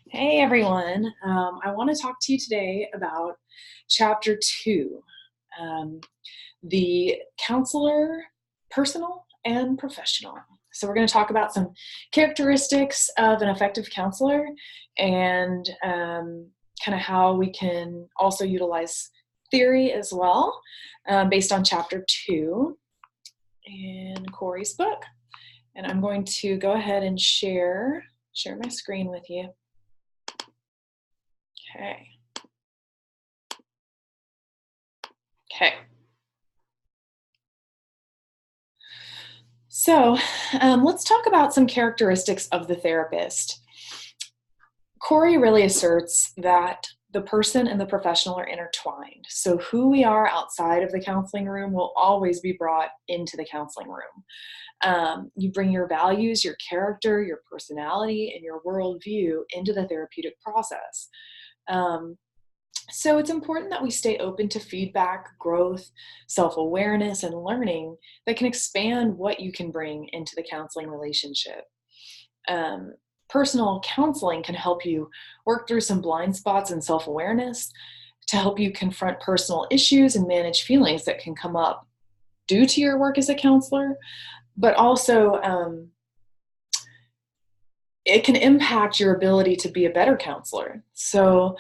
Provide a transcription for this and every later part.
Hey everyone, I want to talk to you today about chapter two, um, the counselor, personal and professional. So, we're going to talk about some characteristics of an effective counselor and kind of how we can also utilize theory as well, based on chapter two in Corey's book. And I'm going to go ahead and share my screen with you. Okay. Okay. So let's talk about some characteristics of the therapist. Corey really asserts that the person and the professional are intertwined. So who we are outside of the counseling room will always be brought into the counseling room. You bring your values, your character, your personality, and your worldview into the therapeutic process. So it's important that we stay open to feedback, growth, self-awareness, and learning that can expand what you can bring into the counseling relationship. Um, Personal counseling can help you work through some blind spots in self-awareness to help you confront personal issues and manage feelings that can come up due to your work as a counselor, but also it can impact your ability to be a better counselor. So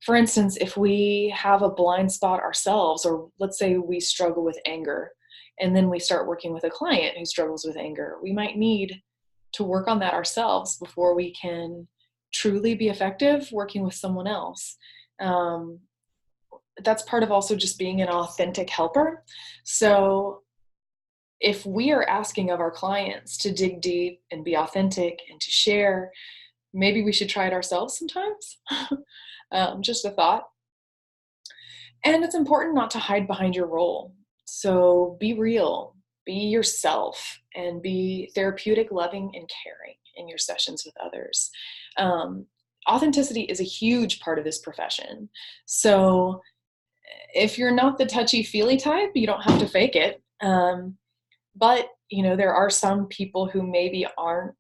for instance, if we have a blind spot ourselves, or let's say we struggle with anger, and then we start working with a client who struggles with anger, we might need to work on that ourselves before we can truly be effective working with someone else. Um, that's part of also just being an authentic helper. So if we are asking of our clients to dig deep and be authentic and to share, maybe we should try it ourselves sometimes. Just a thought. And it's important not to hide behind your role. So be real, be yourself, and be therapeutic, loving, and caring in your sessions with others. Authenticity is a huge part of this profession. So if you're not the touchy-feely type, you don't have to fake it. But there are some people who maybe aren't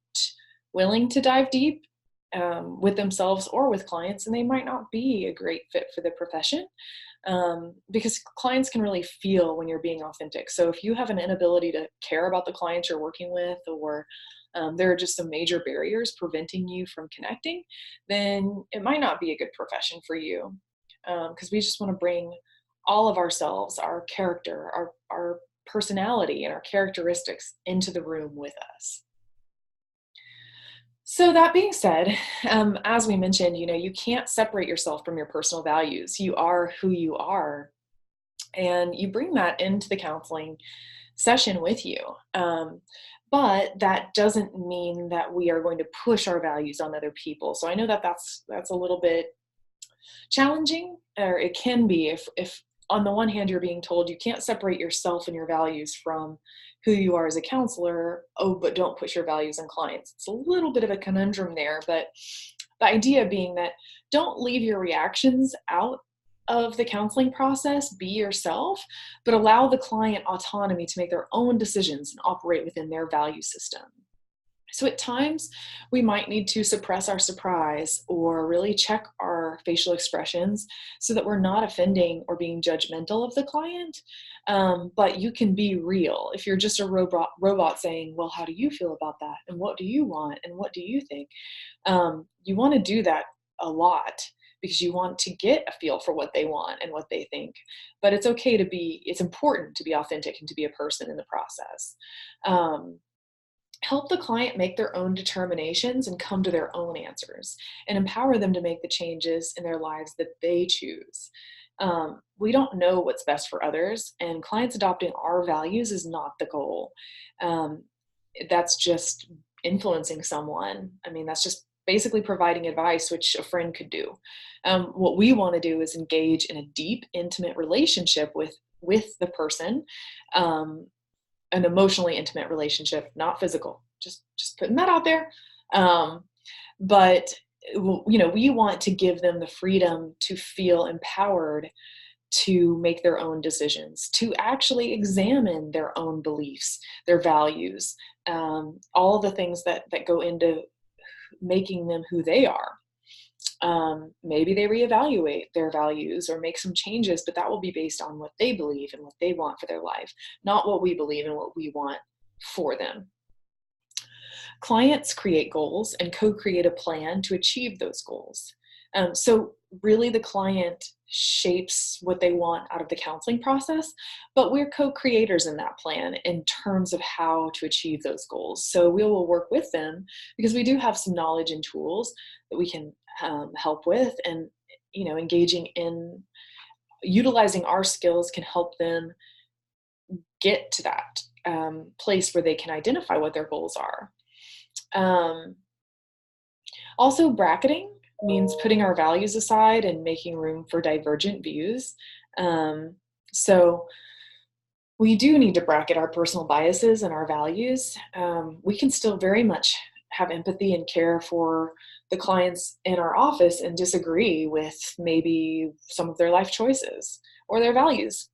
willing to dive deep with themselves or with clients, and they might not be a great fit for the profession, because clients can really feel when you're being authentic. So if you have an inability to care about the clients you're working with, or there are just some major barriers preventing you from connecting, then it might not be a good profession for you, because we just want to bring all of ourselves, our character, our personality, and our characteristics into the room with us. So that being said, as we mentioned, you can't separate yourself from your personal values. You are who you are, and you bring that into the counseling session with you. But that doesn't mean that we are going to push our values on other people. So I know that that's a little bit challenging, or it can be if on the one hand you're being told you can't separate yourself and your values from who you are as a counselor, but don't push your values on clients. It's a little bit of a conundrum there, but the idea being that don't leave your reactions out of the counseling process, be yourself, but allow the client autonomy to make their own decisions and operate within their value system. So at times we might need to suppress our surprise or really check our facial expressions so that we're not offending or being judgmental of the client. But you can be real. If you're just a robot saying, well, how do you feel about that? And what do you want? And what do you think? You want to do that a lot because you want to get a feel for what they want and what they think. But it's okay to it's important to be authentic and to be a person in the process. Help the client make their own determinations and come to their own answers, and empower them to make the changes in their lives that they choose. We don't know what's best for others, and clients adopting our values is not the goal. That's just influencing someone. I mean, that's just basically providing advice, which a friend could do. What we want to do is engage in a deep, intimate relationship with the person, an emotionally intimate relationship, not physical. Just putting that out there. But we want to give them the freedom to feel empowered to make their own decisions, to actually examine their own beliefs, their values, all the things that go into making them who they are. Maybe they reevaluate their values or make some changes, but that will be based on what they believe and what they want for their life, not what we believe and what we want for them. Clients create goals and co-create a plan to achieve those goals. So really the client shapes what they want out of the counseling process, but we're co-creators in that plan in terms of how to achieve those goals. So we will work with them because we do have some knowledge and tools that we can help with, and engaging in utilizing our skills can help them get to that place where they can identify what their goals are. Um, Also, bracketing means putting our values aside and making room for divergent views. Um, so we do need to bracket our personal biases and our values. We can still very much have empathy and care for the clients in our office and disagree with maybe some of their life choices or their values.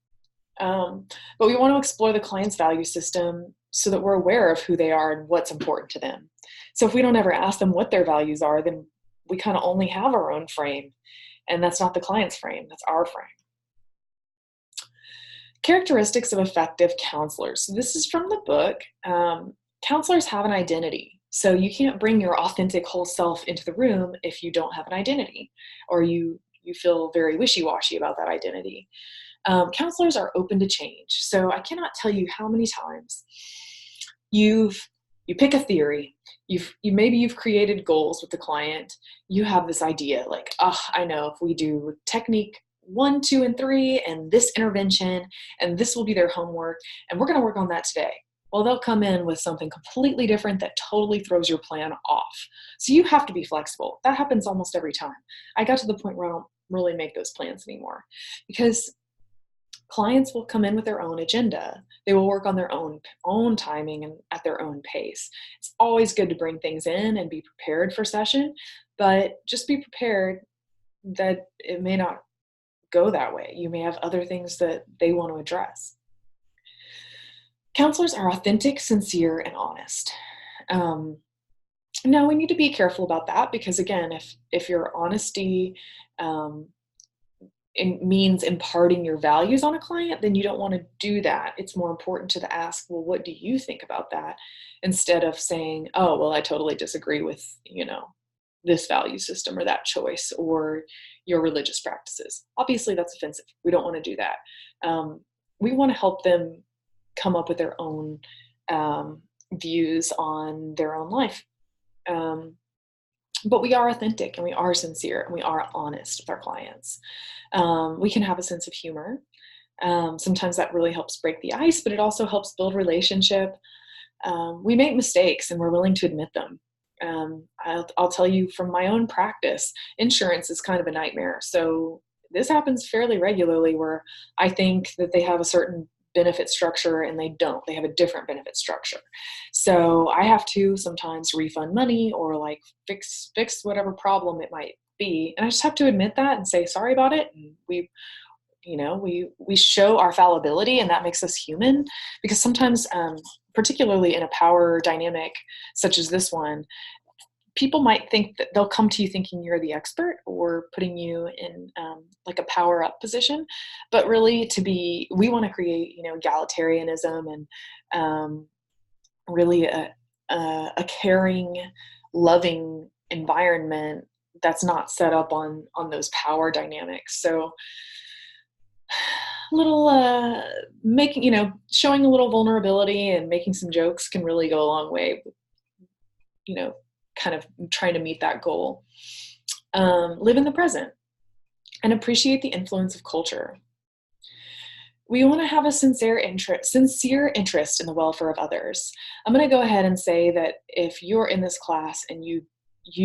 But we want to explore the client's value system so that we're aware of who they are and what's important to them. So if we don't ever ask them what their values are, then we kind of only have our own frame, and that's not the client's frame, that's our frame. Characteristics of effective counselors. So this is from the book. Counselors have an identity. So you can't bring your authentic whole self into the room if you don't have an identity, or you feel very wishy-washy about that identity. Counselors are open to change. So I cannot tell you how many times you pick a theory, maybe you've created goals with the client, you have this idea like, oh, I know if we do technique 1, 2, and 3, and this intervention, and this will be their homework, and we're going to work on that today. Well, they'll come in with something completely different that totally throws your plan off. So you have to be flexible. That happens almost every time. I got to the point where I don't really make those plans anymore because clients will come in with their own agenda. They will work on their own timing and at their own pace. It's always good to bring things in and be prepared for session, but just be prepared that it may not go that way. You may have other things that they want to address. Counselors are authentic, sincere, and honest. Now we need to be careful about that because again, if your honesty it means imparting your values on a client, then you don't want to do that. It's more important to ask, well, what do you think about that? Instead of saying, oh, well, I totally disagree with, this value system or that choice or your religious practices. Obviously, that's offensive. We don't want to do that. We want to help them come up with their own views on their own life. But we are authentic and we are sincere and we are honest with our clients. We can have a sense of humor. Sometimes that really helps break the ice, but it also helps build relationship. We make mistakes and we're willing to admit them. I'll tell you from my own practice, insurance is kind of a nightmare. So this happens fairly regularly where I think that they have a certain benefit structure and they don't. They have a different benefit structure. So I have to sometimes refund money or like fix whatever problem it might be. And I just have to admit that and say sorry about it. And we show our fallibility, and that makes us human because sometimes, particularly in a power dynamic such as this one, people might think that they'll come to you thinking you're the expert or putting you in like a power up position, but really we want to create, egalitarianism and really a caring, loving environment that's not set up on those power dynamics. So showing a little vulnerability and making some jokes can really go a long way, kind of trying to meet that goal. Live in the present and appreciate the influence of culture. We want to have a sincere interest in the welfare of others. I'm going to go ahead and say that if you're in this class and you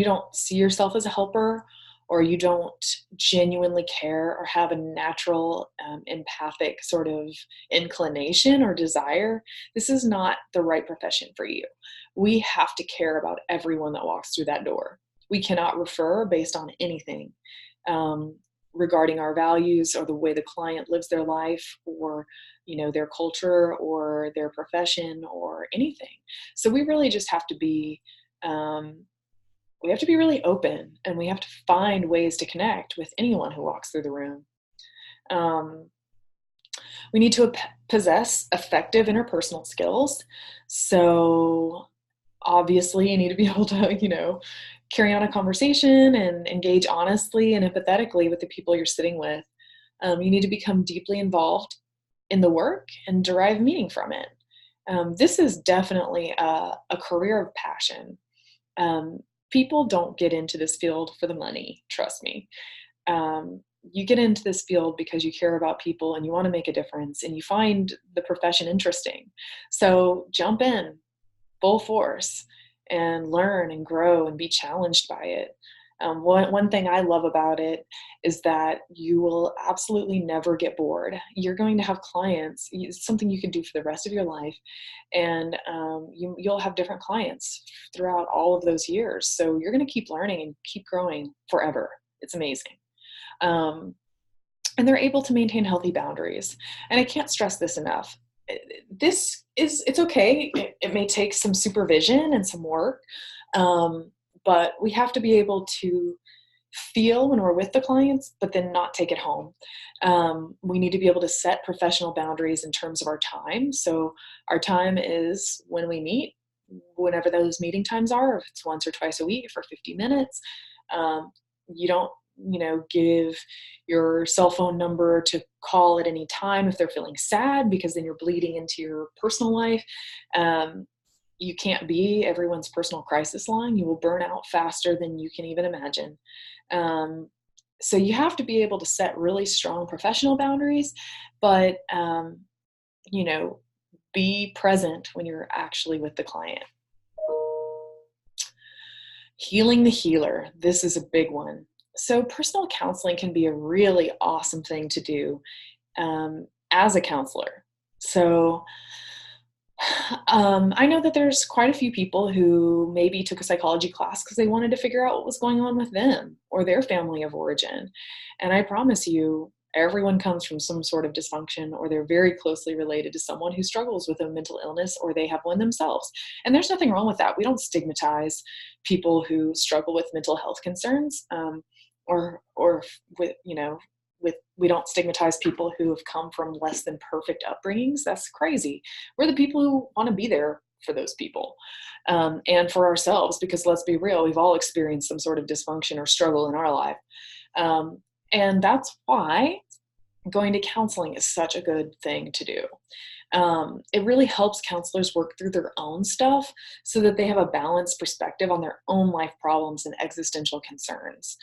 don't see yourself as a helper, or you don't genuinely care or have a natural empathic sort of inclination or desire, this is not the right profession for you. We have to care about everyone that walks through that door. We cannot refer based on anything regarding our values or the way the client lives their life or, their culture or their profession or anything. So we really just have to be we have to be really open, and we have to find ways to connect with anyone who walks through the room. Um, we need to possess effective interpersonal skills. So obviously you need to be able to, carry on a conversation and engage honestly and empathetically with the people you're sitting with. You need to become deeply involved in the work and derive meaning from it. This is definitely a career of passion. Um, People don't get into this field for the money, trust me. You get into this field because you care about people and you want to make a difference and you find the profession interesting. So jump in full force and learn and grow and be challenged by it. One thing I love about it is that you will absolutely never get bored. You're going to have clients. It's something you can do for the rest of your life, and you'll have different clients throughout all of those years. So you're going to keep learning and keep growing forever. It's amazing. Um, and they're able to maintain healthy boundaries. And I can't stress this enough. It's okay. It may take some supervision and some work, but we have to be able to feel when we're with the clients, but then not take it home. We need to be able to set professional boundaries in terms of our time. So our time is when we meet, whenever those meeting times are, if it's once or twice a week for 50 minutes. You don't, give your cell phone number to call at any time if they're feeling sad, because then you're bleeding into your personal life. You can't be everyone's personal crisis line. You will burn out faster than you can even imagine. So you have to be able to set really strong professional boundaries, but, be present when you're actually with the client. Healing the healer. This is a big one. So personal counseling can be a really awesome thing to do as a counselor. So I know that there's quite a few people who maybe took a psychology class because they wanted to figure out what was going on with them or their family of origin. And I promise you, everyone comes from some sort of dysfunction, or they're very closely related to someone who struggles with a mental illness, or they have one themselves. And there's nothing wrong with that. We don't stigmatize people who struggle with mental health concerns, or with, we don't stigmatize people who have come from less than perfect upbringings. That's crazy. We're the people who want to be there for those people, and for ourselves, because let's be real, we've all experienced some sort of dysfunction or struggle in our life. And that's why going to counseling is such a good thing to do. It really helps counselors work through their own stuff so that they have a balanced perspective on their own life problems and existential concerns.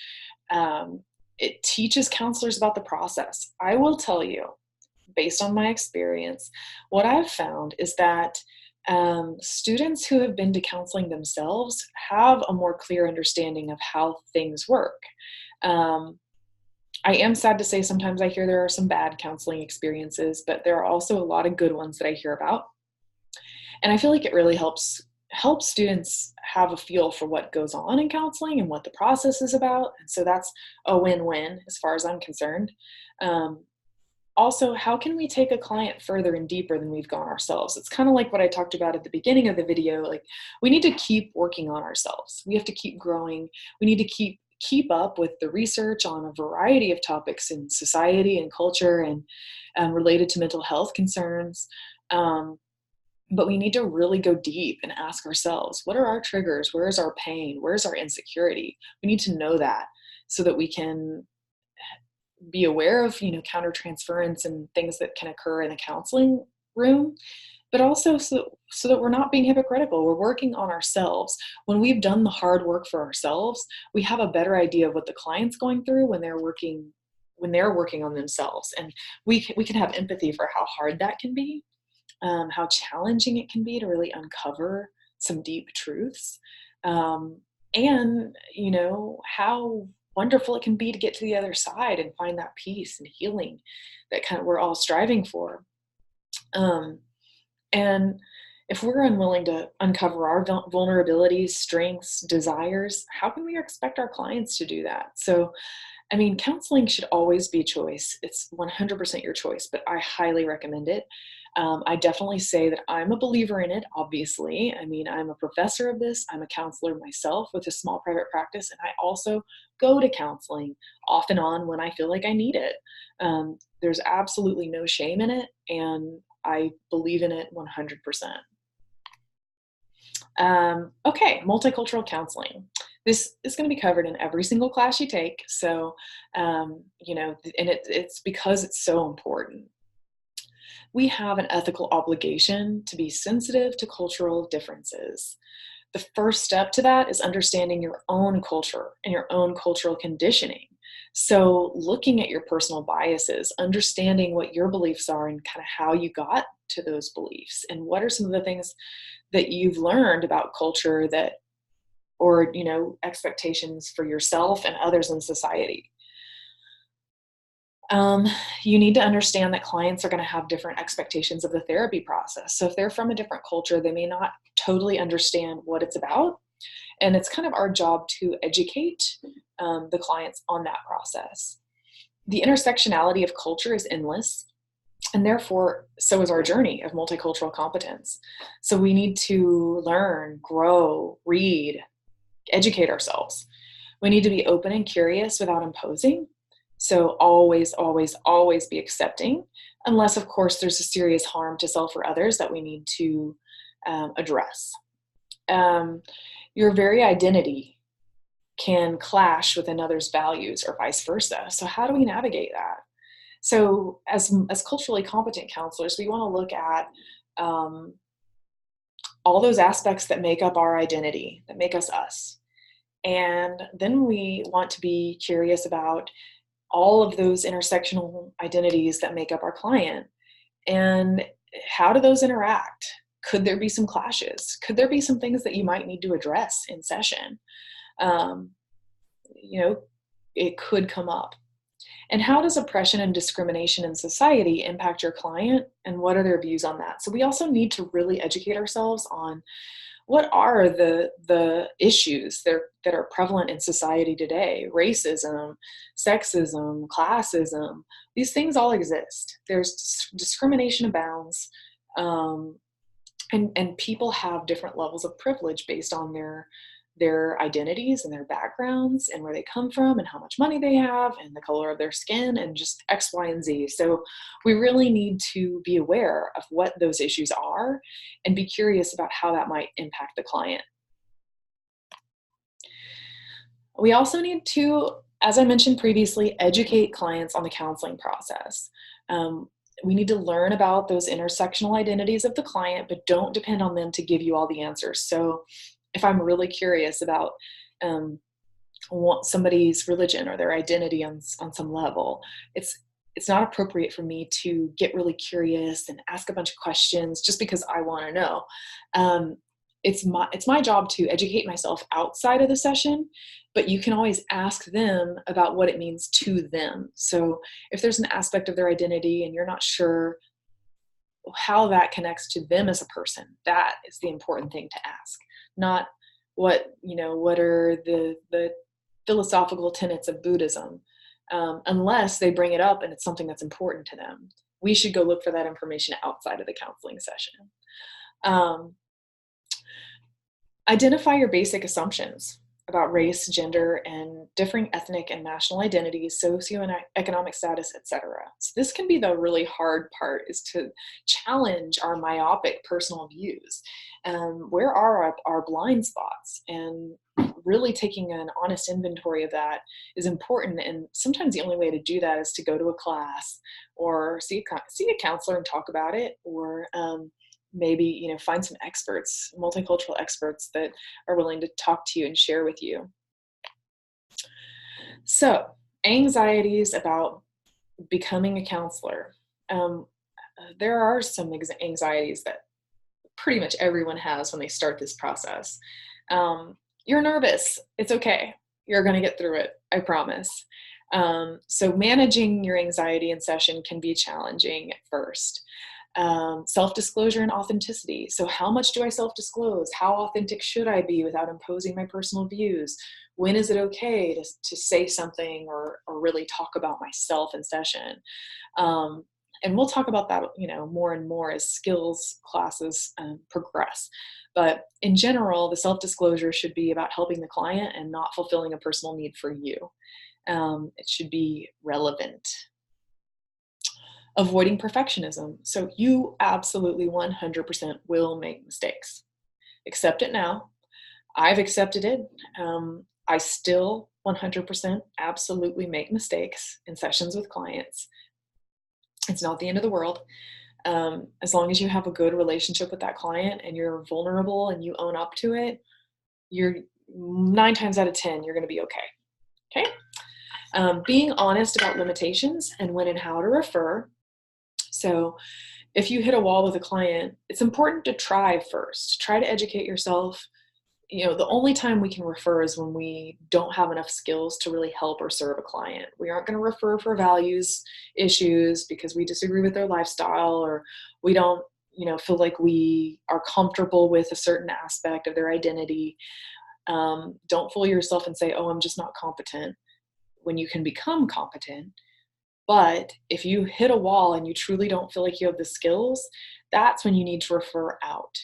It teaches counselors about the process. I will tell you, based on my experience, what I've found is that students who have been to counseling themselves have a more clear understanding of how things work. I am sad to say sometimes I hear there are some bad counseling experiences, but there are also a lot of good ones that I hear about. And I feel like it really helps students have a feel for what goes on in counseling and what the process is about. And so that's a win-win as far as I'm concerned. Also, how can we take a client further and deeper than we've gone ourselves? It's kind of like what I talked about at the beginning of the video. Like, we need to keep working on ourselves. We have to keep growing. We need to keep up with the research on a variety of topics in society and culture and related to mental health concerns. But we need to really go deep and ask ourselves, what are our triggers? Where is our pain? Where is our insecurity? We need to know that so that we can be aware of, countertransference and things that can occur in a counseling room, but also so that we're not being hypocritical. We're working on ourselves. When we've done the hard work for ourselves, we have a better idea of what the client's going through when they're working on themselves. And we can have empathy for how hard that can be, how challenging it can be to really uncover some deep truths, and how wonderful it can be to get to the other side and find that peace and healing that we're all striving for. And if we're unwilling to uncover our vulnerabilities, strengths, desires, how can we expect our clients to do that? So, counseling should always be a choice. It's 100% your choice, but I highly recommend it. I definitely say that I'm a believer in it, obviously. I mean, I'm a professor of this, I'm a counselor myself with a small private practice, and I also go to counseling off and on when I feel like I need it. There's absolutely no shame in it, and I believe in it 100%. Okay, multicultural counseling. This is going to be covered in every single class you take. So, and it's because it's so important. We have an ethical obligation to be sensitive to cultural differences. The first step to that is understanding your own culture and your own cultural conditioning. So, looking at your personal biases, understanding what your beliefs are and kind of how you got to those beliefs, and what are some of the things that you've learned about culture that, or, expectations for yourself and others in society. You need to understand that clients are going to have different expectations of the therapy process. So if they're from a different culture, they may not totally understand what it's about. And it's kind of our job to educate the clients on that process. The intersectionality of culture is endless. And therefore, so is our journey of multicultural competence. So we need to learn, grow, read, educate ourselves. We need to be open and curious without imposing. So always, always, always be accepting, unless, of course, there's a serious harm to self or others that we need to address. Your very identity can clash with another's values or vice versa. So how do we navigate that? So as culturally competent counselors, we want to look at all those aspects that make up our identity, that make us us. And then we want to be curious about all of those intersectional identities that make up our client. And how do those interact? Could there be some clashes? Could there be some things that you might need to address in session? It could come up. And how does oppression and discrimination in society impact your client, and what are their views on that? So we also need to really educate ourselves on what are the issues that are prevalent in society today. Racism, sexism, classism, these things all exist. There's discrimination abounds, and people have different levels of privilege based on their identities and their backgrounds and where they come from and how much money they have and the color of their skin and just X, Y, and Z. So we really need to be aware of what those issues are and be curious about how that might impact the client. We also need to, as I mentioned previously, educate clients on the counseling process. We need to learn about those intersectional identities of the client, but don't depend on them to give you all the answers. So if I'm really curious about somebody's religion or their identity on some level, it's not appropriate for me to get really curious and ask a bunch of questions just because I want to know. It's my job to educate myself outside of the session, but you can always ask them about what it means to them. So if there's an aspect of their identity and you're not sure how that connects to them as a person, that is the important thing to ask. Not what are the philosophical tenets of Buddhism, unless they bring it up and it's something that's important to them. We should go look for that information outside of the counseling session. Identify your basic assumptions about race, gender, and differing ethnic and national identities, socioeconomic status, etc. So this can be the really hard part, is to challenge our myopic personal views. Where are our blind spots? And really taking an honest inventory of that is important. And sometimes the only way to do that is to go to a class or see a counselor and talk about it, or maybe find some experts, multicultural experts that are willing to talk to you and share with you. So, anxieties about becoming a counselor. There are some anxieties that pretty much everyone has when they start this process. You're nervous. It's okay. You're going to get through it. I promise. So managing your anxiety in session can be challenging at first. Self-disclosure and authenticity. So how much do I self-disclose? How authentic should I be without imposing my personal views? When is it okay to say something or really talk about myself in session? And we'll talk about that, more and more as skills classes progress. But in general, the self-disclosure should be about helping the client and not fulfilling a personal need for you. It should be relevant. Avoiding perfectionism. So you absolutely 100% will make mistakes. Accept it now. I've accepted it. I still 100% absolutely make mistakes in sessions with clients. It's not the end of the world. As long as you have a good relationship with that client and you're vulnerable and you own up to it, you're 9 times out of 10, you're going to be okay. Okay. Being honest about limitations and when and how to refer. So if you hit a wall with a client, it's important to try first. Try to educate yourself. The only time we can refer is when we don't have enough skills to really help or serve a client. We aren't going to refer for values issues because we disagree with their lifestyle, or we don't, feel like we are comfortable with a certain aspect of their identity. Don't fool yourself and say, oh, I'm just not competent, when you can become competent. But if you hit a wall and you truly don't feel like you have the skills, that's when you need to refer out.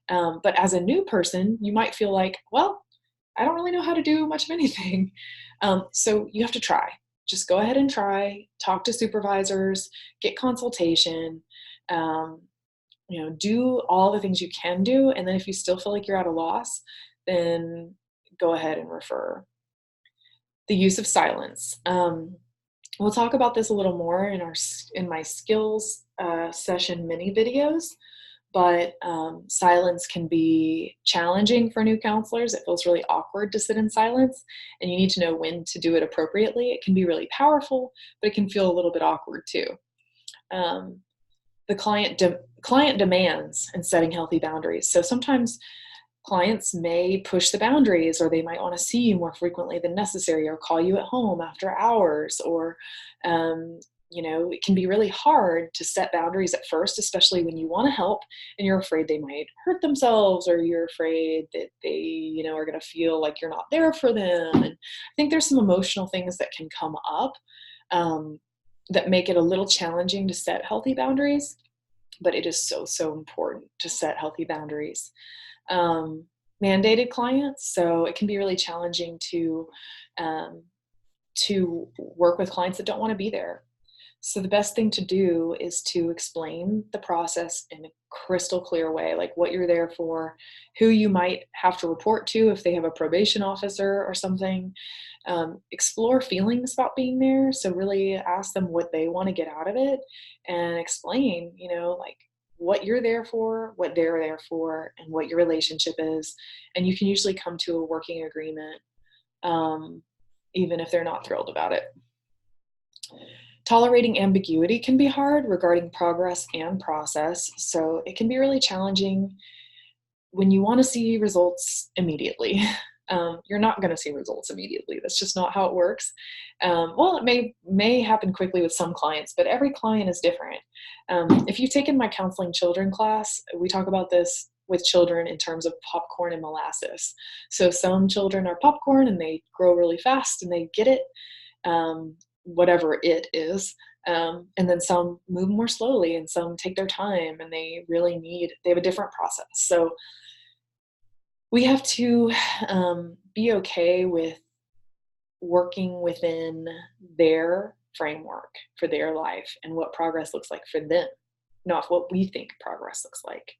But as a new person, you might feel like, well, I don't really know how to do much of anything. So you have to try. Just go ahead and try, talk to supervisors, get consultation, do all the things you can do. And then if you still feel like you're at a loss, then go ahead and refer. The use of silence. We'll talk about this a little more in my skills session mini videos, but silence can be challenging for new counselors. It feels really awkward to sit in silence, and you need to know when to do it appropriately. It can be really powerful, but it can feel a little bit awkward too. The client demands and setting healthy boundaries. So sometimes clients may push the boundaries, or they might want to see you more frequently than necessary, or call you at home after hours, or, it can be really hard to set boundaries at first, especially when you want to help and you're afraid they might hurt themselves, or you're afraid that they, are going to feel like you're not there for them. And I think there's some emotional things that can come up that make it a little challenging to set healthy boundaries, but it is so, so important to set healthy boundaries. Mandated clients. So it can be really challenging to work with clients that don't want to be there. So the best thing to do is to explain the process in a crystal clear way, like what you're there for, who you might have to report to if they have a probation officer or something. Explore feelings about being there. So really ask them what they want to get out of it, and explain, like what you're there for, what they're there for, and what your relationship is. And you can usually come to a working agreement, even if they're not thrilled about it. Tolerating ambiguity can be hard regarding progress and process. So it can be really challenging when you want to see results immediately. You're not going to see results immediately. That's just not how it works. Well, it may happen quickly with some clients, but every client is different. If you've taken my counseling children class, we talk about this with children in terms of popcorn and molasses. So some children are popcorn and they grow really fast and they get it, whatever it is. And then some move more slowly, and some take their time, and they have a different process. So we have to be okay with working within their framework for their life and what progress looks like for them, not what we think progress looks like.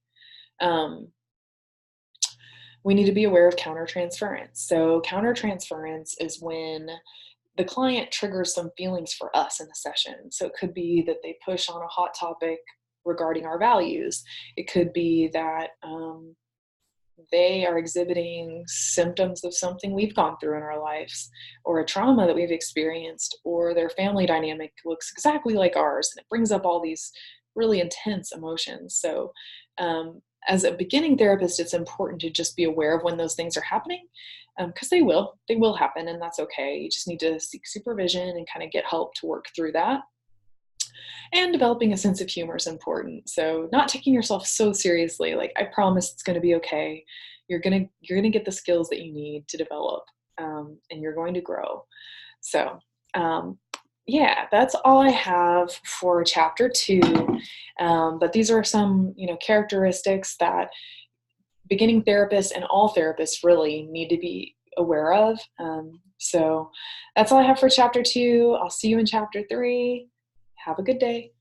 We need to be aware of countertransference. So countertransference is when the client triggers some feelings for us in the session. So it could be that they push on a hot topic regarding our values. It could be that they are exhibiting symptoms of something we've gone through in our lives, or a trauma that we've experienced, or their family dynamic looks exactly like ours, and it brings up all these really intense emotions. So as a beginning therapist, it's important to just be aware of when those things are happening, because they will happen, and that's okay. You just need to seek supervision and kind of get help to work through that. And developing a sense of humor is important. So not taking yourself so seriously, like, I promise it's going to be okay. You're going to get the skills that you need to develop, and you're going to grow. So Yeah, that's all I have for chapter 2. But these are some, characteristics that beginning therapists and all therapists really need to be aware of. So that's all I have for chapter 2. I'll see you in chapter 3. Have a good day.